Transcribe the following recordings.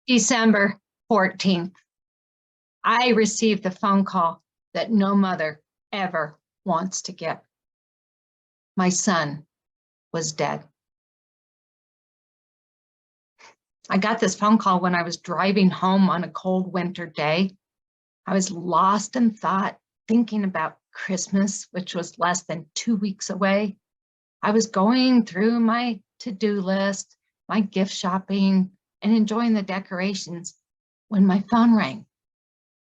December 14th, I received the phone call that no mother ever wants to get. My son was dead. I got this phone call when I was driving home on a cold winter day. I was lost in thought, thinking about Christmas, which was less than 2 weeks away. I was going through my to-do list, my gift shopping, and enjoying the decorations when my phone rang.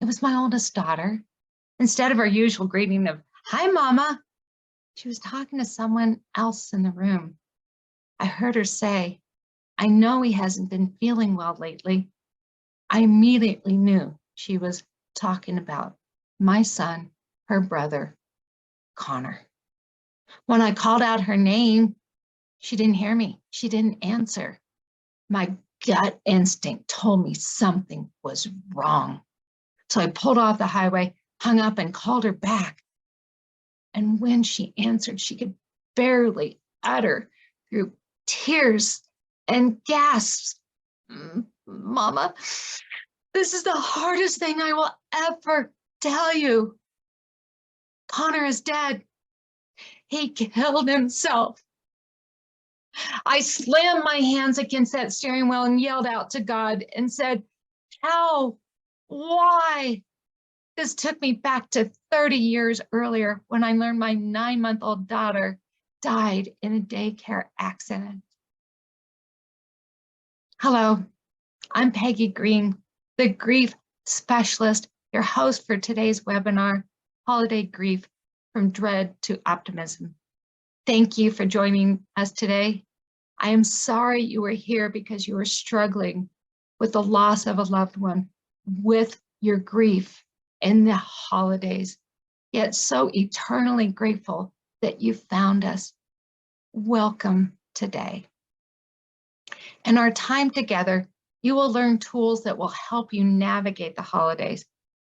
It was my oldest daughter. Instead of our usual greeting of, "Hi, Mama," she was talking to someone else in the room. I heard her say, "I know he hasn't been feeling well lately." I immediately knew she was talking about my son, her brother, Connor. When I called out her name, she didn't hear me. She didn't answer. My gut instinct told me something was wrong. So I pulled off the highway, hung up, and called her back. And when she answered, she could barely utter through tears and gasps, "Mama, this is the hardest thing I will ever tell you. Connor is dead. He killed himself." I slammed my hands against that steering wheel and yelled out to God and said, "How? Why?" This took me back to 30 years earlier when I learned my 9-month-old daughter died in a daycare accident. Hello, I'm Peggy Green, the grief specialist, your host for today's webinar, Holiday Grief from Dread to Optimism. Thank you for joining us today. I am sorry you were here because you were struggling with the loss of a loved one, with your grief in the holidays, yet so eternally grateful that you found us. Welcome today. In our time together, you will learn tools that will help you navigate the holidays.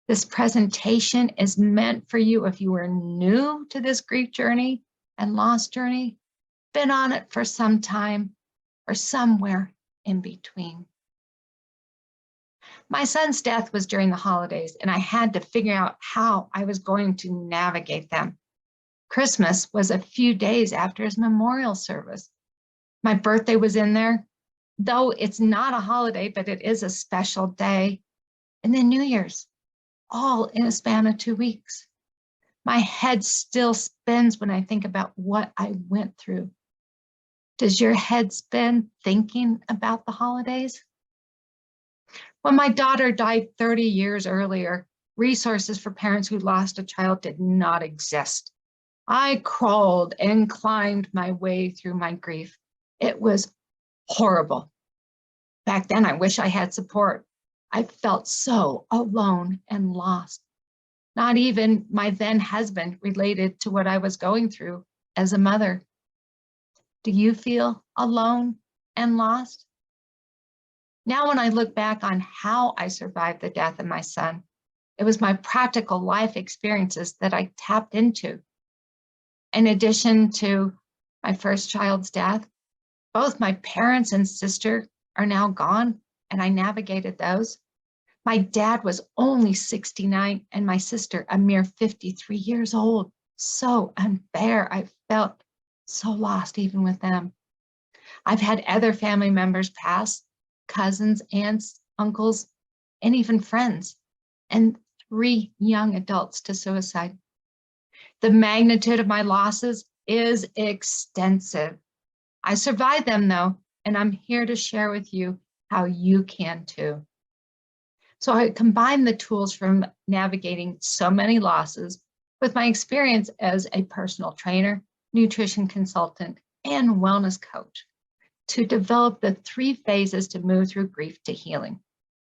This presentation is meant for you if you are new to this grief journey and loss journey, been on it for some time, or somewhere in between. My son's death was during the holidays, and I had to figure out how I was going to navigate them. Christmas was a few days after his memorial service. My birthday was in there, though it's not a holiday, but it is a special day. And then New Year's, all in a span of 2 weeks. My head still spins when I think about what I went through. Does your head spin thinking about the holidays? When my daughter died 30 years earlier, resources for parents who lost a child did not exist. I crawled and climbed my way through my grief. It was horrible. Back then, I wish I had support. I felt so alone and lost. Not even my then husband related to what I was going through as a mother. Do you feel alone and lost? Now, when I look back on how I survived the death of my son, it was my practical life experiences that I tapped into. In addition to my first child's death, both my parents and sister are now gone, and I navigated those. My dad was only 69 and my sister a mere 53 years old. So unfair. I felt so lost even with them. I've had other family members pass, cousins, aunts, uncles, and even friends, and 3 young adults to suicide. The magnitude of my losses is extensive. I survived them though, and I'm here to share with you how you can too. So I combine the tools from navigating so many losses with my experience as a personal trainer, nutrition consultant, and wellness coach to develop the 3 phases to move through grief to healing.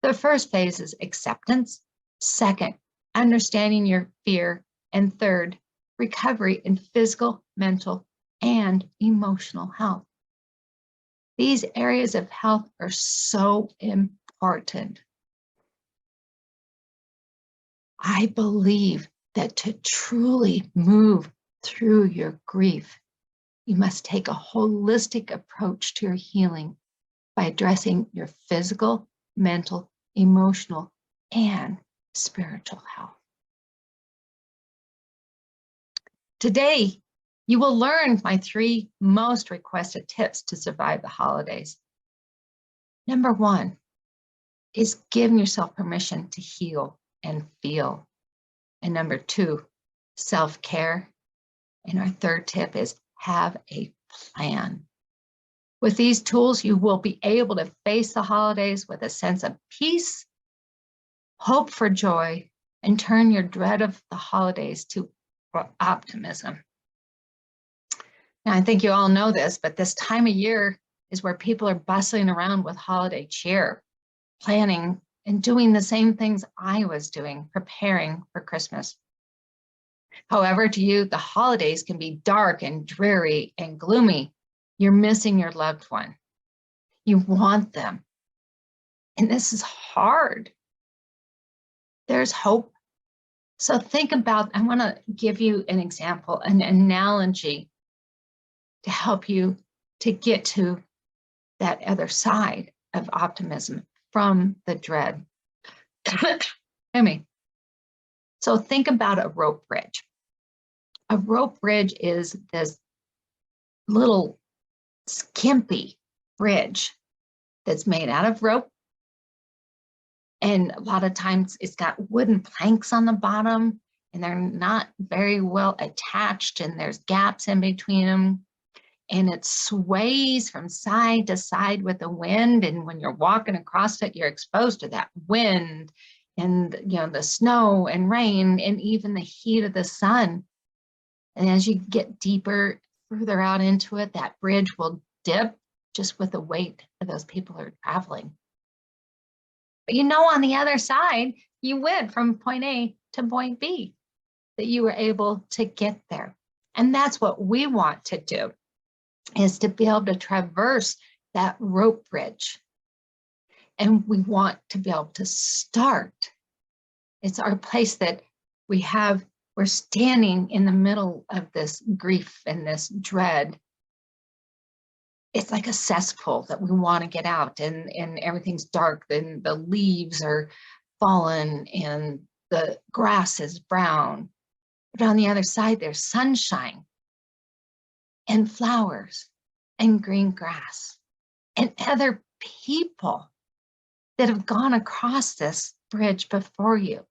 The first phase is acceptance. Second, understanding your fear. And third, recovery in physical, mental, and emotional health. These areas of health are so important. I believe that to truly move through your grief, you must take a holistic approach to your healing by addressing your physical, mental, emotional, and spiritual health. Today, you will learn my 3 most requested tips to survive the holidays. Number 1 is giving yourself permission to heal and feel. And number 2, self-care. And our 3rd tip is have a plan. With these tools, you will be able to face the holidays with a sense of peace, hope for joy, and turn your dread of the holidays to optimism. Now, I think you all know this, but this time of year is where people are bustling around with holiday cheer, planning and doing the same things I was doing, preparing for Christmas. However, to you, the holidays can be dark and dreary and gloomy. You're missing your loved one. You want them. And this is hard. There's hope. So think about, I want to give you an example, an analogy to help you to get to that other side of optimism from the dread. So think about a rope bridge. A rope bridge is this little skimpy bridge that's made out of rope. And a lot of times it's got wooden planks on the bottom and they're not very well attached and there's gaps in between them. And it sways from side to side with the wind. And when you're walking across it, you're exposed to that wind and the snow and rain and even the heat of the sun. And as you get deeper, further out into it, that bridge will dip just with the weight of those people who are traveling. But on the other side, you went from point A to point B, that you were able to get there. And that's what we want to do, is to be able to traverse that rope bridge. And we want to be able to start. It's our place that we're standing in the middle of this grief and this dread. It's like a cesspool that we want to get out, and everything's dark, and the leaves are fallen and the grass is brown. But on the other side, there's sunshine and flowers and green grass and other people that have gone across this bridge before you.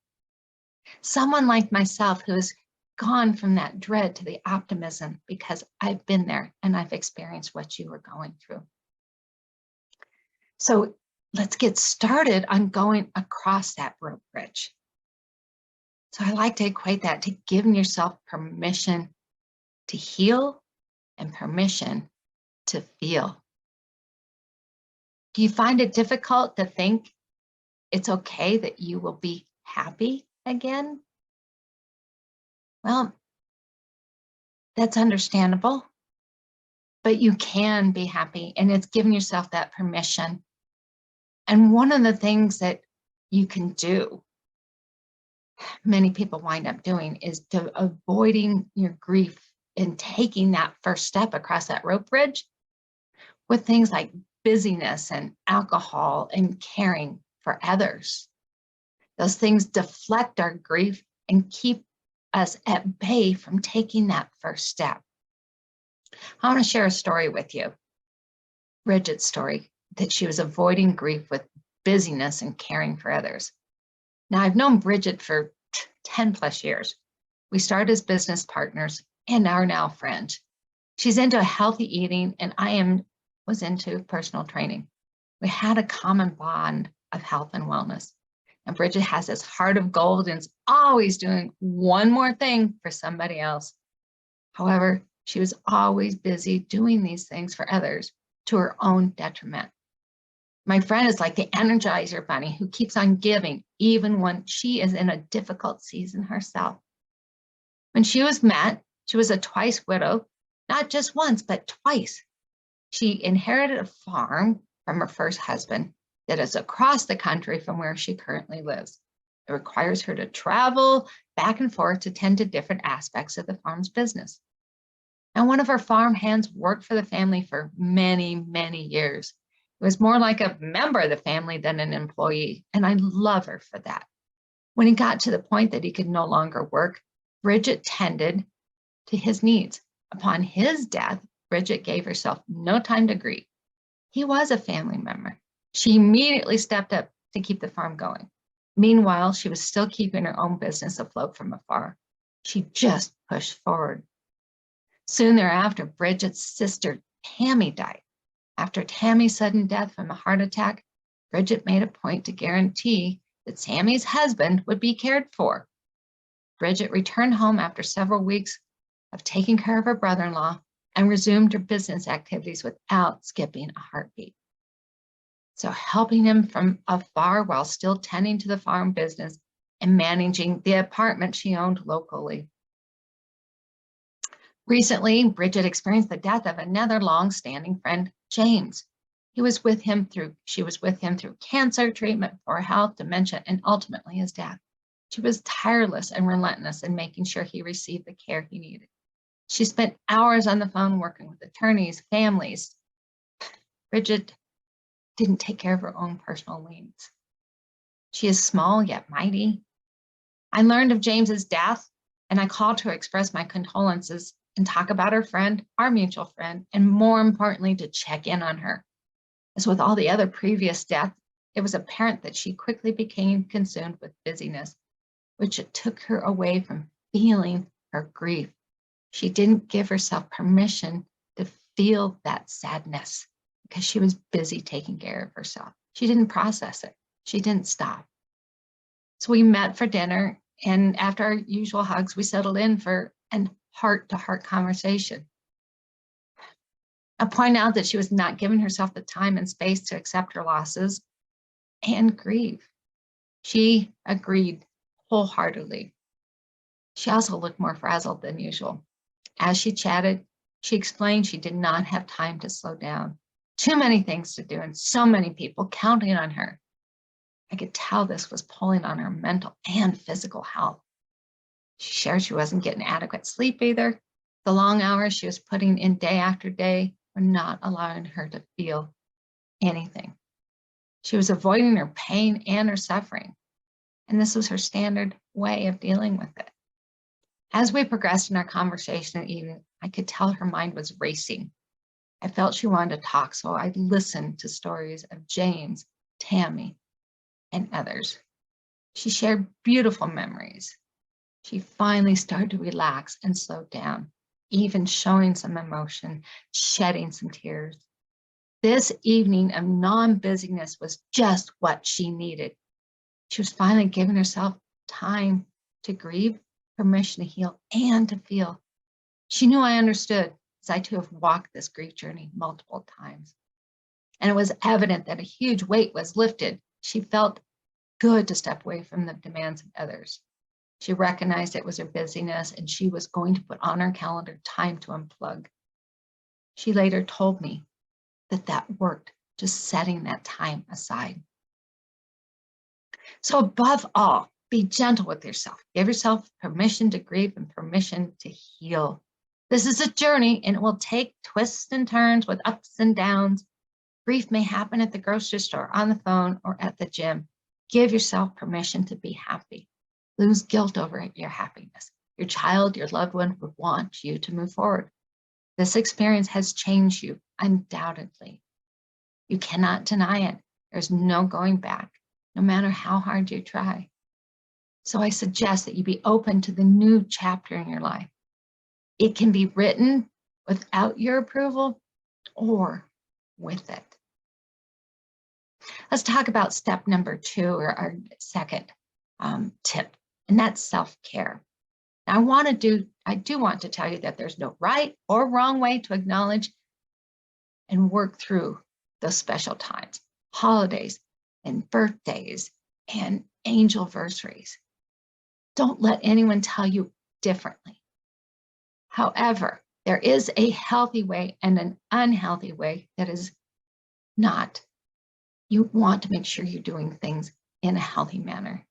Someone like myself who's gone from that dread to the optimism because I've been there and I've experienced what you were going through. So let's get started on going across that rope bridge. So I like to equate that to giving yourself permission to heal and permission to feel. Do you find it difficult to think it's okay that you will be happy again? Well, that's understandable, but you can be happy, and it's giving yourself that permission. And one of the things that you can do, many people wind up doing, is avoiding your grief and taking that first step across that rope bridge with things like busyness and alcohol and caring for others. Those things deflect our grief and keep us at bay from taking that first step. I want to share a story with you. Bridget's story, that she was avoiding grief with busyness and caring for others. Now, I've known Bridget for 10 plus years. We started as business partners and are now friends. She's into healthy eating, and I was into personal training. We had a common bond of health and wellness. And Bridget has this heart of gold and is always doing one more thing for somebody else. However, she was always busy doing these things for others to her own detriment. My friend is like the Energizer Bunny who keeps on giving even when she is in a difficult season herself. When she was met, she was a twice widow, not just once, but twice. She inherited a farm from her first husband that is across the country from where she currently lives. It requires her to travel back and forth to tend to different aspects of the farm's business. And one of her farm hands worked for the family for many, many years. It was more like a member of the family than an employee, and I love her for that. When he got to the point that he could no longer work, Bridget tended to his needs. Upon his death, Bridget gave herself no time to grieve. He was a family member. She immediately stepped up to keep the farm going. Meanwhile, she was still keeping her own business afloat from afar. She just pushed forward. Soon thereafter, Bridget's sister, Tammy, died. After Tammy's sudden death from a heart attack, Bridget made a point to guarantee that Tammy's husband would be cared for. Bridget returned home after several weeks of taking care of her brother-in-law and resumed her business activities without skipping a heartbeat. So helping him from afar while still tending to the farm business and managing the apartment she owned locally. Recently, Bridget experienced the death of another long-standing friend, James. She was with him through cancer treatment, poor health, dementia, and ultimately his death. She was tireless and relentless in making sure he received the care he needed. She spent hours on the phone working with attorneys, families. Bridget didn't take care of her own personal needs. She is small yet mighty. I learned of James's death, and I called to express my condolences and talk about her friend, our mutual friend, and more importantly, to check in on her. As with all the other previous deaths, it was apparent that she quickly became consumed with busyness, which took her away from feeling her grief. She didn't give herself permission to feel that sadness because she was busy taking care of herself. She didn't process it. She didn't stop. So we met for dinner, and after our usual hugs, we settled in for an heart-to-heart conversation. I point out that she was not giving herself the time and space to accept her losses and grieve. She agreed wholeheartedly. She also looked more frazzled than usual. As she chatted, she explained she did not have time to slow down. Too many things to do and so many people counting on her. I could tell this was pulling on her mental and physical health. She shared she wasn't getting adequate sleep either. The long hours she was putting in day after day were not allowing her to feel anything. She was avoiding her pain and her suffering, and this was her standard way of dealing with it. As we progressed in our conversation, even I could tell her mind was racing. I felt she wanted to talk, so I listened to stories of James, Tammy, and others. She shared beautiful memories. She finally started to relax and slow down, even showing some emotion, shedding some tears. This evening of non-busyness was just what she needed. She was finally giving herself time to grieve, permission to heal, and to feel. She knew I understood, as I too have walked this grief journey multiple times. And it was evident that a huge weight was lifted. She felt good to step away from the demands of others. She recognized it was her busyness, and she was going to put on her calendar time to unplug. She later told me that worked, just setting that time aside. So above all, be gentle with yourself. Give yourself permission to grieve and permission to heal. This is a journey, and it will take twists and turns with ups and downs. Grief may happen at the grocery store, on the phone, or at the gym. Give yourself permission to be happy. Lose guilt over your happiness. Your child, your loved one would want you to move forward. This experience has changed you, undoubtedly. You cannot deny it. There's no going back, no matter how hard you try. So I suggest that you be open to the new chapter in your life. It can be written without your approval or with it. Let's talk about step number 2, or our second tip, and that's self-care. Now, I do want to tell you that there's no right or wrong way to acknowledge and work through those special times, holidays and birthdays and angelversaries. Don't let anyone tell you differently. However, there is a healthy way and an unhealthy way that is not. You want to make sure you're doing things in a healthy manner.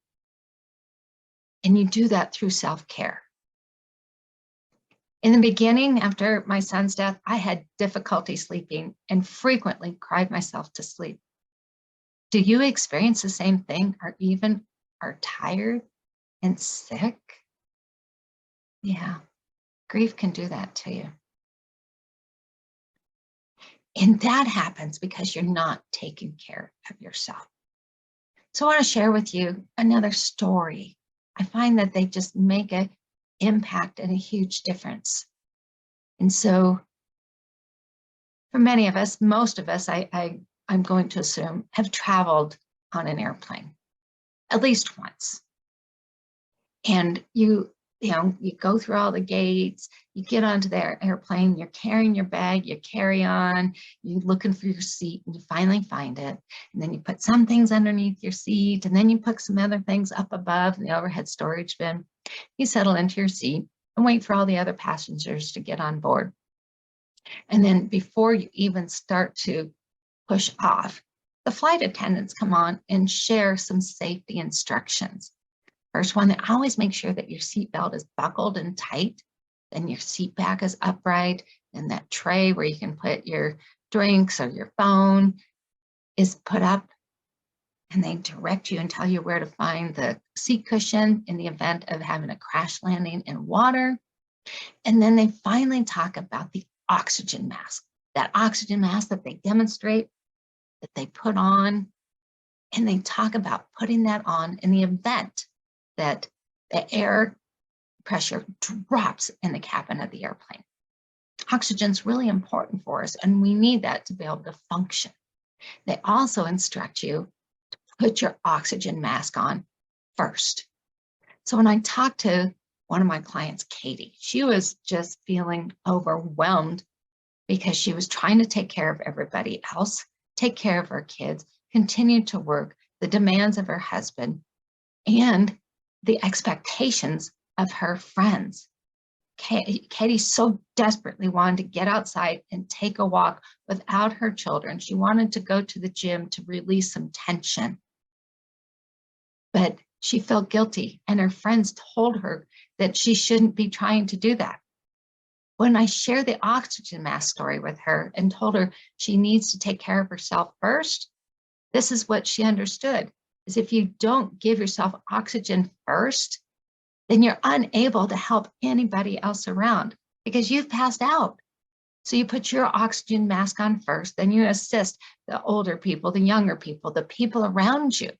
And you do that through self-care. In the beginning, after my son's death, I had difficulty sleeping and frequently cried myself to sleep. Do you experience the same thing, or even are tired and sick? Yeah, grief can do that to you. And that happens because you're not taking care of yourself. So I want to share with you another story. I find that they just make an impact and a huge difference. And so for many of us, most of us, I'm going to assume, have traveled on an airplane at least once. And you go through all the gates, you get onto the airplane, you're carrying your bag, you carry on, you're looking for your seat, and you finally find it. And then you put some things underneath your seat, and then you put some other things up above in the overhead storage bin. You settle into your seat and wait for all the other passengers to get on board. And then before you even start to push off, the flight attendants come on and share some safety instructions. First one, they always make sure that your seatbelt is buckled and tight, then your seat back is upright, and that tray where you can put your drinks or your phone is put up, and they direct you and tell you where to find the seat cushion in the event of having a crash landing in water. And then they finally talk about the oxygen mask, that oxygen mask that they demonstrate, that they put on, and they talk about putting that on in the event that the air pressure drops in the cabin of the airplane. Oxygen is really important for us, and we need that to be able to function. They also instruct you to put your oxygen mask on first. So when I talked to one of my clients, Katie, she was just feeling overwhelmed because she was trying to take care of everybody else, take care of her kids, continue to work, the demands of her husband, and the expectations of her friends. Katie so desperately wanted to get outside and take a walk without her children. She wanted to go to the gym to release some tension. But she felt guilty, and her friends told her that she shouldn't be trying to do that. When I shared the oxygen mask story with her and told her she needs to take care of herself first, this is what she understood, is if you don't give yourself oxygen first, then you're unable to help anybody else around because you've passed out. So you put your oxygen mask on first, then you assist the older people, the younger people, the people around you.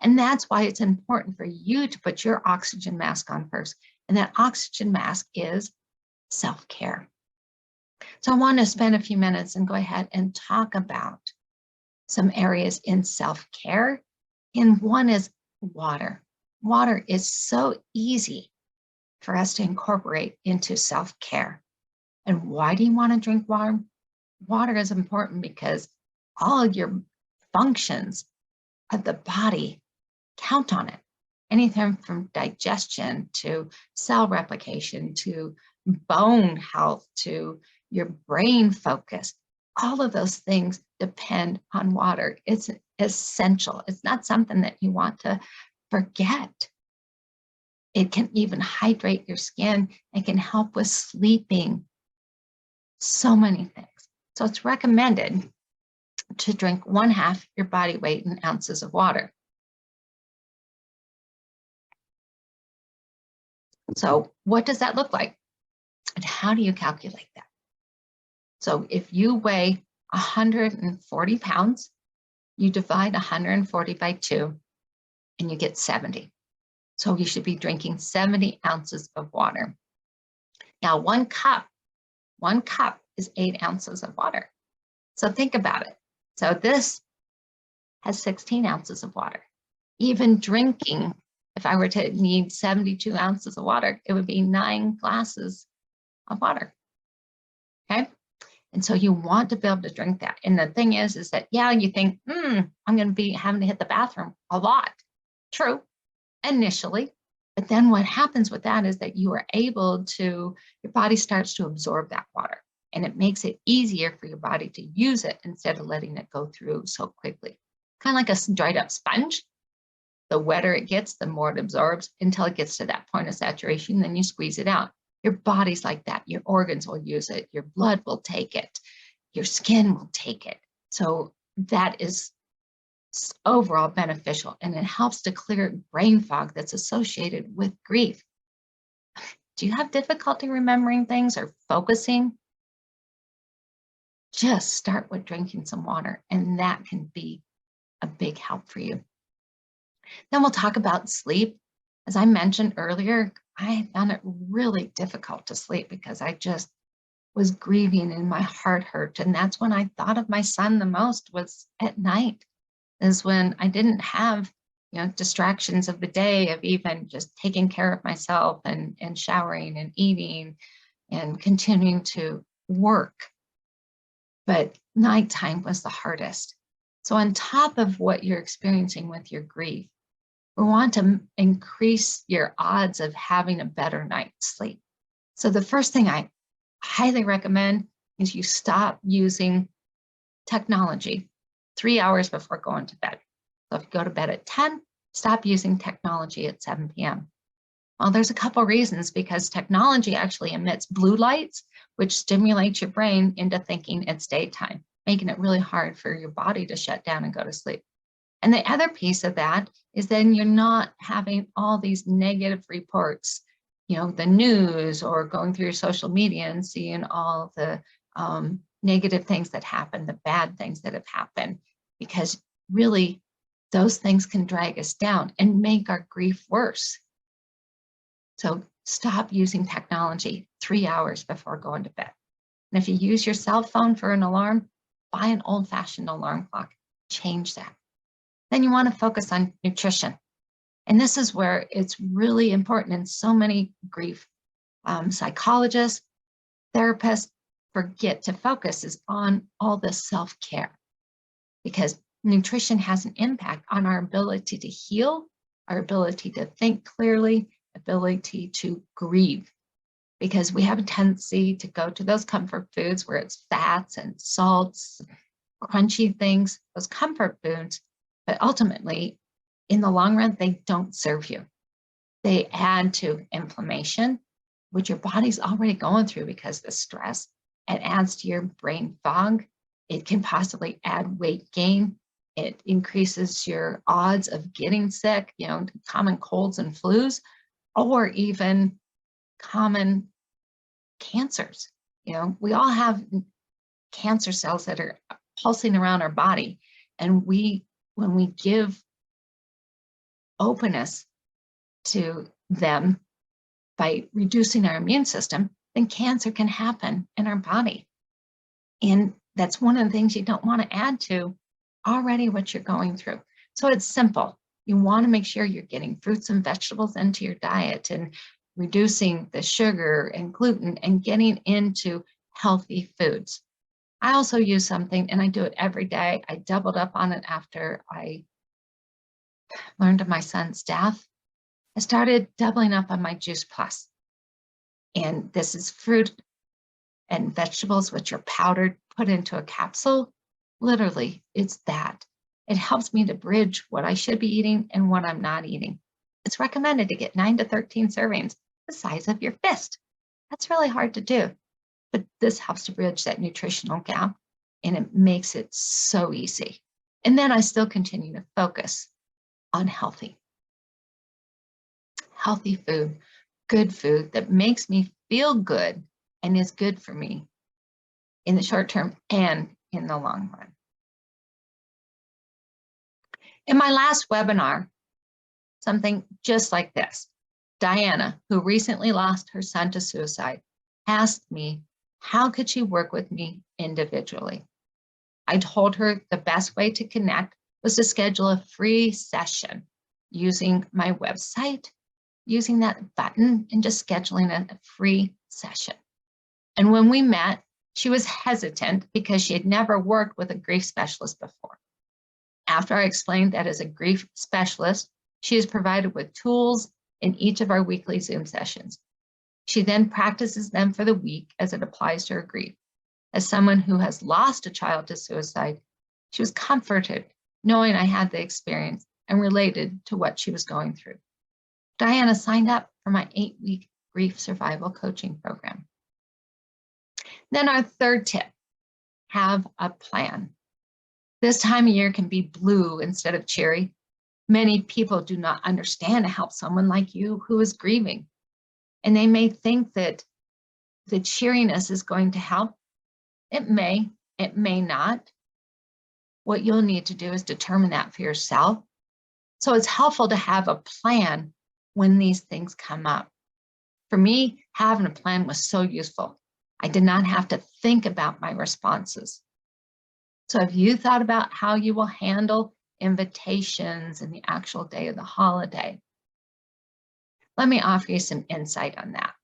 And that's why it's important for you to put your oxygen mask on first. And that oxygen mask is self-care. So I want to spend a few minutes and go ahead and talk about some areas in self-care. And one is water. Water is so easy for us to incorporate into self-care. And why do you want to drink water? Water is important because all of your functions of the body count on it. Anything from digestion to cell replication to bone health to your brain focus. All of those things depend on water. It's essential. It's not something that you want to forget. It can even hydrate your skin. It can help with sleeping. So many things. So it's recommended to drink 1/2 your body weight in ounces of water. So what does that look like? And how do you calculate that? So if you weigh 140 pounds, you divide 140 by 2, and you get 70. So you should be drinking 70 ounces of water. Now, one cup is 8 ounces of water. So think about it. So this has 16 ounces of water. Even drinking, if I were to need 72 ounces of water, it would be 9 glasses of water. Okay? And so you want to be able to drink that. And the thing is that, yeah, you think, I'm going to be having to hit the bathroom a lot. True, initially. But then what happens with that is that you are able to, your body starts to absorb that water. And it makes it easier for your body to use it instead of letting it go through so quickly. Kind of like a dried up sponge. The wetter it gets, the more it absorbs until it gets to that point of saturation, then you squeeze it out. Your body's like that. Your organs will use it. Your blood will take it. Your skin will take it. So that is overall beneficial, and it helps to clear brain fog that's associated with grief. Do you have difficulty remembering things or focusing? Just start with drinking some water, and that can be a big help for you. Then we'll talk about sleep. As I mentioned earlier, I found it really difficult to sleep because I just was grieving and my heart hurt. And that's when I thought of my son the most, was at night, is when I didn't have, distractions of the day of even just taking care of myself and showering and eating and continuing to work. But nighttime was the hardest. So on top of what you're experiencing with your grief, we want to increase your odds of having a better night's sleep. So the first thing I highly recommend is you stop using technology 3 hours before going to bed. So if you go to bed at 10, stop using technology at 7 p.m. Well, there's a couple reasons, because technology actually emits blue lights, which stimulates your brain into thinking it's daytime, making it really hard for your body to shut down and go to sleep. And the other piece of that is then you're not having all these negative reports, the news, or going through your social media and seeing all the negative things that happen, the bad things that have happened, because really those things can drag us down and make our grief worse. So stop using technology 3 hours before going to bed. And if you use your cell phone for an alarm, buy an old-fashioned alarm clock. Change that. Then you want to focus on nutrition. And this is where it's really important, and so many grief psychologists, therapists forget to focus is on all the self-care, because nutrition has an impact on our ability to heal, our ability to think clearly, ability to grieve, because we have a tendency to go to those comfort foods where it's fats and salts, crunchy things, those comfort foods, but ultimately, in the long run, they don't serve you. They add to inflammation, which your body's already going through because of the stress. It adds to your brain fog. It can possibly add weight gain. It increases your odds of getting sick, common colds and flus, or even common cancers. We all have cancer cells that are pulsing around our body, and when we give openness to them by reducing our immune system, then cancer can happen in our body. And that's one of the things you don't want to add to already what you're going through. So it's simple. You want to make sure you're getting fruits and vegetables into your diet, and reducing the sugar and gluten, and getting into healthy foods. I also use something, and I do it every day. I doubled up on it after I learned of my son's death. I started doubling up on my Juice Plus. And this is fruit and vegetables, which are powdered, put into a capsule. Literally, it's that. It helps me to bridge what I should be eating and what I'm not eating. It's recommended to get 9 to 13 servings, the size of your fist. That's really hard to do, but this helps to bridge that nutritional gap, and it makes it so easy. And then I still continue to focus on healthy food, good food that makes me feel good and is good for me in the short term and in the long run. In my last webinar, something just like this, Diana, who recently lost her son to suicide, asked me, how could she work with me individually? I told her the best way to connect was to schedule a free session using my website, using that button, and just scheduling a free session. And when we met, she was hesitant because she had never worked with a grief specialist before. After I explained that as a grief specialist, she is provided with tools in each of our weekly Zoom sessions. She then practices them for the week as it applies to her grief. As someone who has lost a child to suicide, she was comforted knowing I had the experience and related to what she was going through. Diana signed up for my 8-week grief survival coaching program. Then our third tip, have a plan. This time of year can be blue instead of cheery. Many people do not understand to help someone like you who is grieving. And they may think that the cheeriness is going to help. It may not. What you'll need to do is determine that for yourself. So it's helpful to have a plan when these things come up. For me, having a plan was so useful. I did not have to think about my responses. So have you thought about how you will handle invitations and the actual day of the holiday? Let me offer you some insight on that.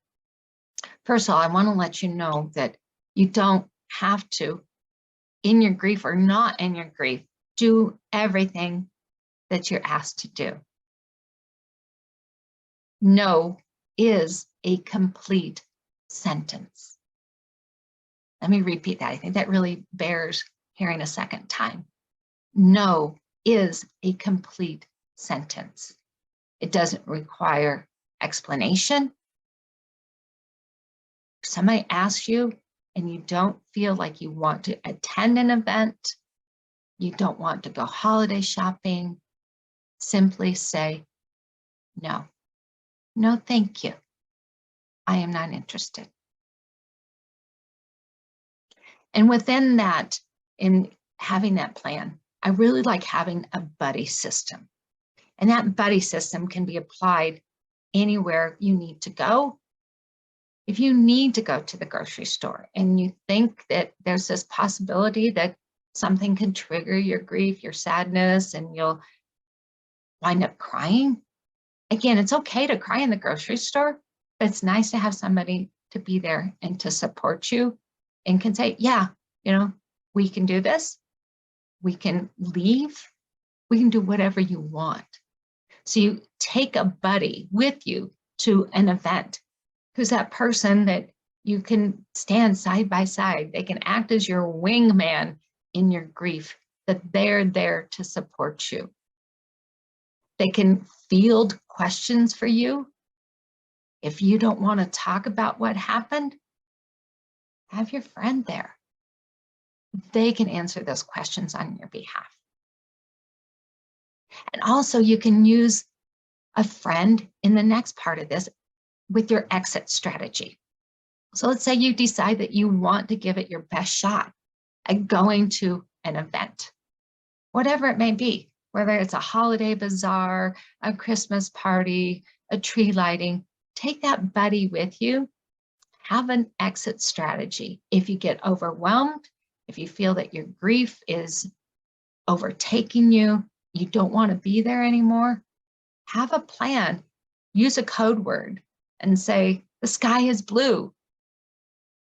First of all, I want to let you know that you don't have to, in your grief or not in your grief, do everything that you're asked to do. No is a complete sentence. Let me repeat that. I think that really bears hearing a second time. No is a complete sentence. It doesn't require explanation. If somebody asks you and you don't feel like you want to attend an event, you don't want to go holiday shopping, simply say no. No, thank you. I am not interested. And within that, in having that plan, I really like having a buddy system. And that buddy system can be applied anywhere you need to go. If you need to go to the grocery store and you think that there's this possibility that something can trigger your grief, your sadness, and you'll wind up crying, again, it's okay to cry in the grocery store, but it's nice to have somebody to be there and to support you and can say, yeah, we can do this. We can leave. We can do whatever you want. So you take a buddy with you to an event. Who's that person that you can stand side by side? They can act as your wingman in your grief, that they're there to support you. They can field questions for you. If you don't want to talk about what happened, have your friend there. They can answer those questions on your behalf. And also you can use a friend in the next part of this with your exit strategy. So let's say you decide that you want to give it your best shot at going to an event, whatever it may be, whether it's a holiday bazaar, a Christmas party, a tree lighting, take that buddy with you, have an exit strategy. If you get overwhelmed, if you feel that your grief is overtaking you, you don't want to be there anymore, have a plan, use a code word and say, the sky is blue.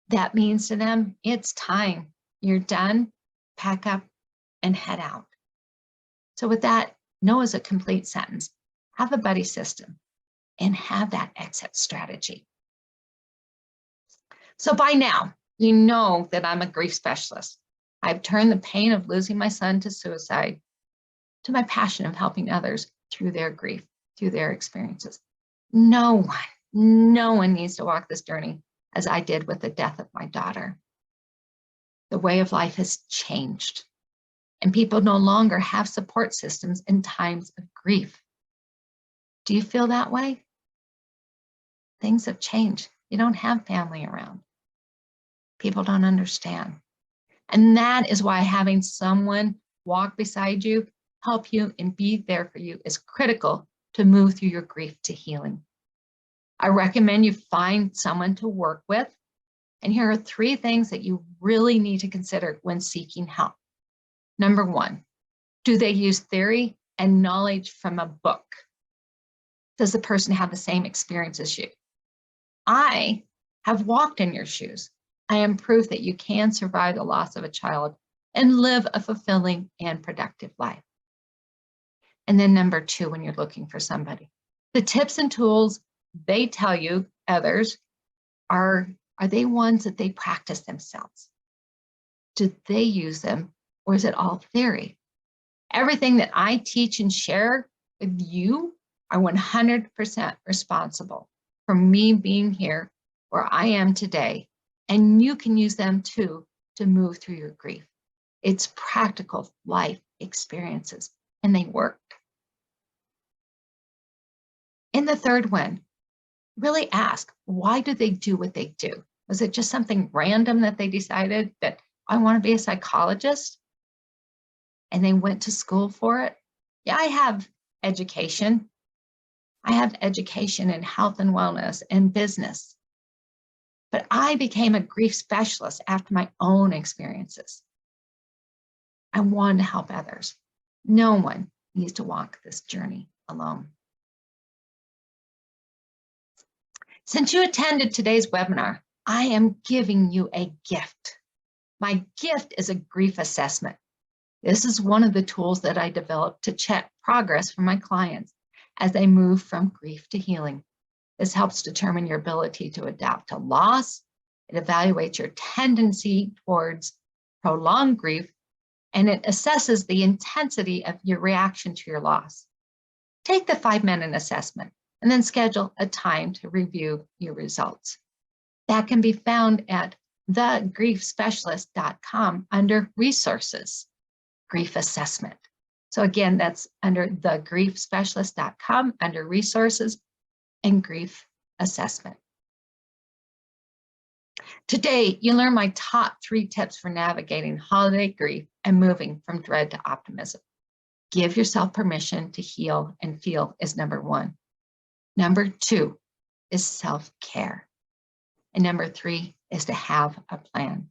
That means to them, it's time. You're done, pack up and head out. So with that, no is a complete sentence. Have a buddy system and have that exit strategy. So by now, you know that I'm a grief specialist. I've turned the pain of losing my son to suicide to my passion of helping others through their grief, through their experiences. No one needs to walk this journey as I did with the death of my daughter. The way of life has changed, and people no longer have support systems in times of grief. Do you feel that way? Things have changed. You don't have family around. People don't understand. And that is why having someone walk beside you, help you, and be there for you is critical to move through your grief to healing. I recommend you find someone to work with. And here are 3 things that you really need to consider when seeking help. Number 1, do they use theory and knowledge from a book? Does the person have the same experience as you? I have walked in your shoes. I am proof that you can survive the loss of a child and live a fulfilling and productive life. And then number 2, when you're looking for somebody, the tips and tools they tell you, others, are they ones that they practice themselves? Do they use them, or is it all theory? Everything that I teach and share with you are 100% responsible. for me being here where I am today, and you can use them too to move through your grief. It's practical life experiences, and they work. In the third one, really ask, why do they do what they do? Was it just something random that they decided that I want to be a psychologist and they went to school for it? Yeah, I have education. I have education in health and wellness and business. But I became a grief specialist after my own experiences. I wanted to help others. No one needs to walk this journey alone. Since you attended today's webinar, I am giving you a gift. My gift is a grief assessment. This is one of the tools that I developed to check progress for my clients as they move from grief to healing. This helps determine your ability to adapt to loss. It evaluates your tendency towards prolonged grief, and it assesses the intensity of your reaction to your loss. Take the 5-minute assessment and then schedule a time to review your results. That can be found at thegriefspecialist.com under resources, grief assessment. So again, that's under thegriefspecialist.com under resources and grief assessment. Today, you learn my top 3 tips for navigating holiday grief and moving from dread to optimism. Give yourself permission to heal and feel is number 1. Number 2 is self-care. And number 3 is to have a plan.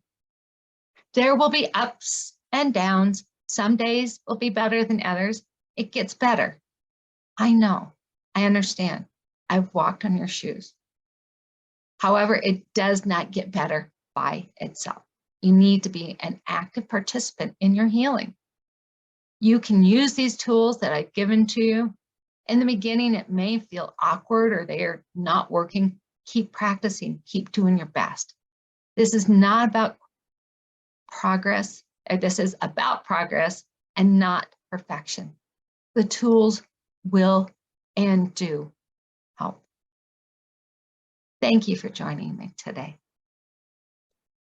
There will be ups and downs. Some days will be better than others. It gets better. I know. I understand. I've walked on your shoes. However, it does not get better by itself. You need to be an active participant in your healing. You can use these tools that I've given to you. In the beginning, it may feel awkward or they are not working. Keep practicing, keep doing your best. This is not about progress. This is about progress and not perfection. The tools will and do help. Thank you for joining me today.